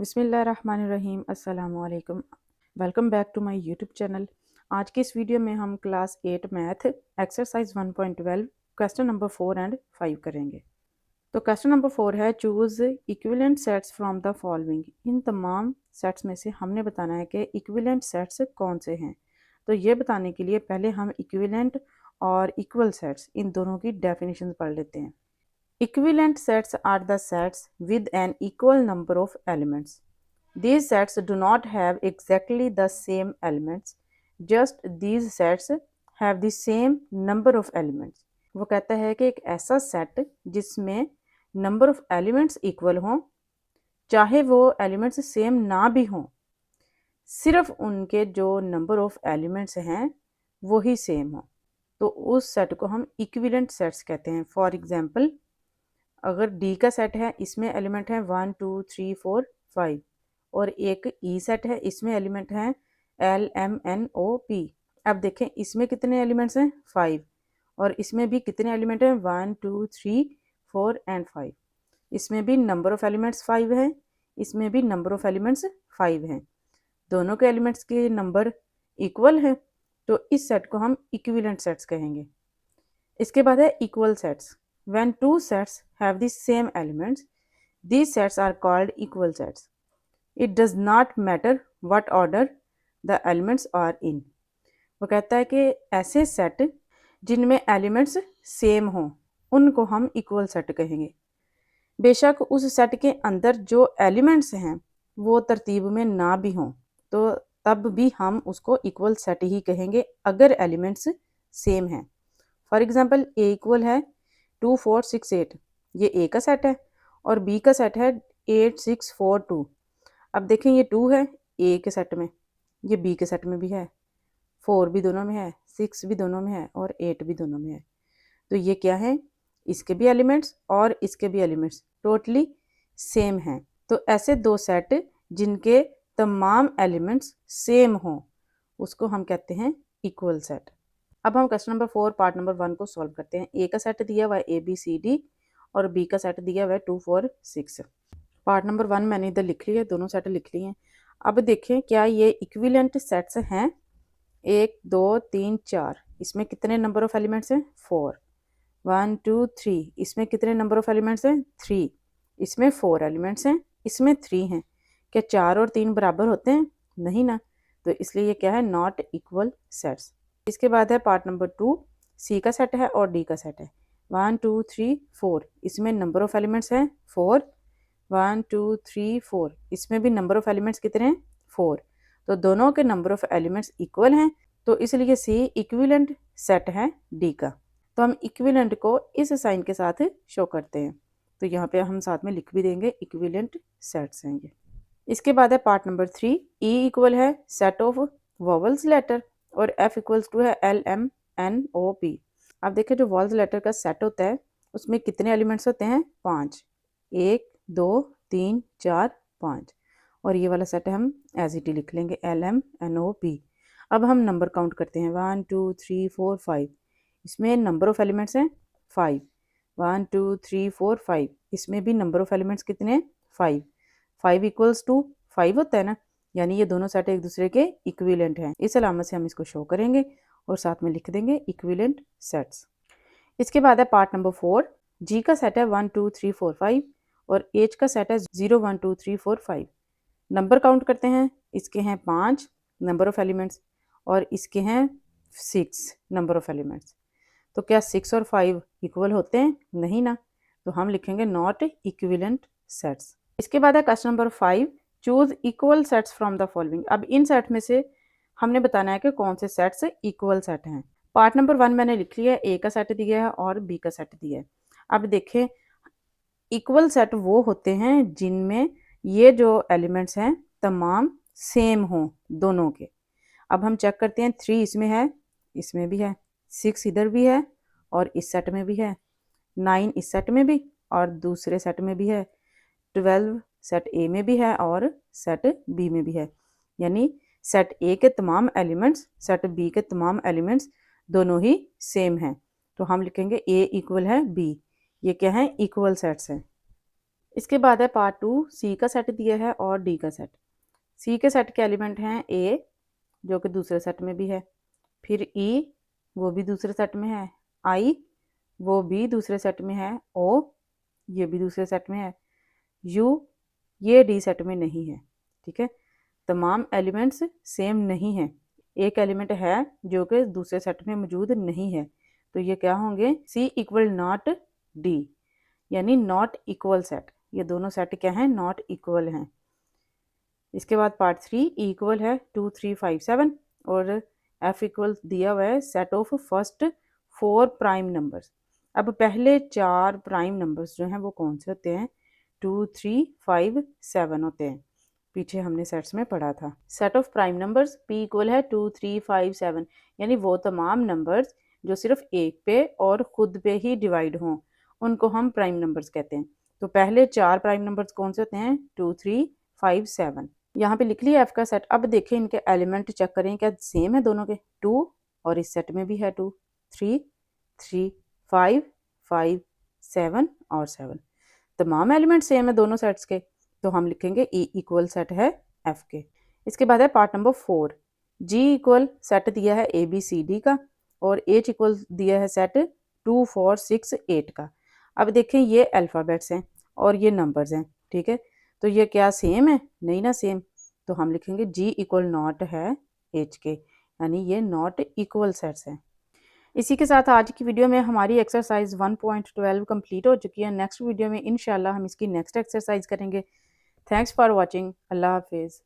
बिस्मिल्लाहिर्रहमानिर्रहीम अस्सलामुअलैकुम। Welcome back to my YouTube channel. आज की इस वीडियो में हम class 8 math exercise 1.12 question number 4 and 5 करेंगे। तो क्वेश्चन नंबर 4 है, choose equivalent sets from the following. इन तमाम सेट्स में से हमने बताना है कि इक्विवेलेंट सेट्स कौन से हैं। तो ये बताने के लिए पहले हम इक्विवेलेंट और इक्वल सेट्स इन दोनों की डेफिनेशन पढ़ लेते हैं। Equivalent sets are the sets with an equal number of elements. These sets do not have exactly the same elements, just these sets have the same number of elements. वो कहता है कि एक ऐसा सेट जिसमें नंबर ऑफ एलिमेंट्स इक्वल हों, चाहे वो एलिमेंट्स सेम ना भी हों, सिर्फ उनके जो नंबर ऑफ एलिमेंट्स हैं वो ही सेम हो, तो उस सेट को हम इक्विवेलेंट सेट्स कहते हैं। फॉर एग्जांपल, अगर डी का सेट है, इसमें एलिमेंट है 1 2 3 4 5 और एक ई सेट है, इसमें एलिमेंट हैं L M N O P. अब देखें इसमें कितने एलिमेंट्स हैं 5 और इसमें भी कितने एलिमेंट हैं 1 2 3 4 एंड 5। इसमें भी नंबर ऑफ एलिमेंट्स 5 है, इसमें भी नंबर ऑफ एलिमेंट्स 5 हैं, दोनों के एलिमेंट्स के नंबर इक्वल है, तो इस सेट को हम इक्विवेलेंट सेट्स कहेंगे। इसके बाद है equal sets. When two sets have the same elements, these sets are called equal sets. It does not matter what order the elements are in. वो कहता है कि ऐसे सेट जिनमें एलिमेंट्स सेम हों उनको हम इक्वल सेट कहेंगे। बेशक उस सेट के अंदर जो एलिमेंट्स हैं वो तरतीब में ना भी हों, तो तब भी हम उसको इक्वल सेट ही कहेंगे अगर एलिमेंट्स सेम हैं। फॉर एग्जांपल, ए इक्वल है 2 4 6 8, ये ए का सेट है और बी का सेट है 8 6 4 2। अब देखें ये 2 है ए के सेट में, ये बी के सेट में भी है, 4 भी दोनों में है, 6 भी दोनों में है और 8 भी दोनों में है। तो ये क्या है, इसके भी एलिमेंट्स और इसके भी एलिमेंट्स टोटली सेम हैं। तो ऐसे दो सेट जिनके तमाम एलिमेंट्स सेम हों उसको हम कहते हैं इक्वल सेट। अब हम क्वेश्चन नंबर 4 पार्ट नंबर 1 को सॉल्व करते हैं। ए का सेट दिया हुआ है ए बी सी डी और बी का सेट दिया हुआ है 2 4 6। पार्ट नंबर 1 मैंने इधर लिख लिया है, दोनों सेट लिख लिए हैं। अब देखें क्या ये इक्विवेलेंट सेट्स हैं। 1 2 3 4, इसमें कितने नंबर ऑफ एलिमेंट्स हैं 4। 1 2 3, इसमें कितने नंबर ऑफ एलिमेंट्स हैं 3। इसमें 4 एलिमेंट्स हैं, इसमें 3 हैं। क्या 4 और 3 बराबर होते हैं? नहीं ना, तो इसलिए ये क्या है, नॉट इक्वल सेट्स। इसके बाद है पार्ट नंबर 2, सी का सेट है और डी का सेट है। 1 2 3 4, इसमें नंबर ऑफ एलिमेंट्स हैं 4। 1 2 3 4, इसमें भी नंबर ऑफ एलिमेंट्स कितने हैं 4, तो दोनों के नंबर ऑफ एलिमेंट्स इक्वल हैं, तो इसलिए सी इक्विवेलेंट सेट है डी का। तो हम इक्विवेलेंट को इस साइन के साथ शो करते हैं, तो यहाँ पे हम साथ में लिख भी देंगे इक्विवेलेंट सेट्स हैं ये। इसके बाद है पार्ट नंबर 3, ई इक्वल है सेट ऑफ वोवल्स लेटर और एफ इक्वल्स टू है L M N O P. अब देखिए जो वॉल्स लेटर का सेट होता है उसमें कितने एलिमेंट्स होते हैं 5, 1 2 3 4 5, और ये वाला सेट हम एज इट ही लिख लेंगे L M N O P. अब हम नंबर काउंट करते हैं 1 2 3 4 5, इसमें नंबर ऑफ एलिमेंट्स हैं 5। 1 2 3 4 5, इसमें भी नंबर ऑफ एलिमेंट्स कितने हैं 5। 5 इक्वल्स टू 5 होता है ना, यानी ये दोनों सेट एक दूसरे के इक्विवेलेंट हैं। इस अलामत से हम इसको शो करेंगे और साथ में लिख देंगे इक्विवेलेंट सेट्स। इसके बाद है पार्ट नंबर 4, जी का सेट है 1 2 3 4 5 और एच का सेट है 0 1 2 3 4 5। नंबर काउंट करते हैं, इसके हैं 5 नंबर ऑफ एलिमेंट्स और इसके हैं 6 नंबर ऑफ एलिमेंट्स। तो क्या 6 और 5 इक्वल होते हैं? नहीं ना, तो हम लिखेंगे नॉट इक्विवेलेंट सेट्स। इसके बाद है question number 5, choose equal sets from the following. अब इन सेट में से हमने बताना है कि कौन से सेट्स इक्वल सेट हैं। पार्ट नंबर 1 मैंने लिख लिया है, ए का सेट दिया है और बी का सेट दिया है। अब देखें इक्वल सेट वो होते हैं जिनमें ये जो एलिमेंट्स हैं तमाम सेम हों दोनों के। अब हम चेक करते हैं, 3 इसमें है, इसमें भी है, 6 इधर भी है और इस सेट में भी है, 9 इस सेट में भी और दूसरे सेट में भी है, 12 सेट ए में भी है और सेट बी में भी है। यानी सेट ए के तमाम एलिमेंट्स सेट बी के तमाम एलिमेंट्स दोनों ही सेम हैं, तो हम लिखेंगे ए इक्वल है बी। ये क्या है, इक्वल सेट्स हैं। इसके बाद है पार्ट 2, सी का सेट दिया है और डी का सेट। सी के सेट के एलिमेंट हैं ए, जो कि दूसरे सेट में भी है, फिर ई, वो भी दूसरे सेट में है, आई, वो भी दूसरे सेट में है, ओ, ये भी दूसरे सेट में है, यू, ये डी सेट में नहीं है। ठीक है, तमाम एलिमेंट्स सेम नहीं है, एक एलिमेंट है जो कि दूसरे सेट में मौजूद नहीं है, तो ये क्या होंगे, सी इक्वल नॉट डी, यानी नॉट इक्वल सेट। ये दोनों सेट क्या हैं, नॉट इक्वल हैं। इसके बाद पार्ट 3, ई इक्वल है 2 3 5 7 और एफ इक्वल दिया हुआ है set of first 4 prime numbers. अब पहले 4 प्राइम नंबर्स जो हैं वो कौन से होते हैं, 2 3 5 7 होते हैं, पीछे हमने सेट्स में पढ़ा था। Set of prime numbers P equal है 2 3 5 7, यानी वो तमाम नंबर्स जो सिर्फ एक पे और खुद पे ही डिवाइड हों उनको हम प्राइम नंबर्स कहते हैं। तो पहले 4 प्राइम नंबर्स कौन से होते हैं, 2 3 5 7। यहाँ पे लिख लिया एफ का सेट। अब देखें इनके एलिमेंट चेक करें क्या सेम है दोनों के, 2 और इस सेट में भी है 2, 3 3 5 5 7 और 7, तमाम एलिमेंट सेम है दोनों सेट्स के, तो हम लिखेंगे ई इक्वल सेट है एफ के। इसके बाद है पार्ट नंबर 4, जी इक्वल सेट दिया है ए बी सी डी का और एच इक्वल दिया है सेट 2 4 6 8 का। अब देखें ये अल्फ़ाबेट्स हैं और ये नंबर्स हैं, ठीक है, तो ये क्या सेम है, नहीं ना सेम, तो हम लिखेंगे जी इक्वल नॉट है एच के, यानी ये नॉट इक्वल सेट्स हैं। इसी के साथ आज की वीडियो में हमारी एक्सरसाइज 1.12 कंप्लीट हो चुकी है। नेक्स्ट वीडियो में इंशाल्लाह हम इसकी नेक्स्ट एक्सरसाइज करेंगे। Thanks for watching. अल्लाह हाफिज़।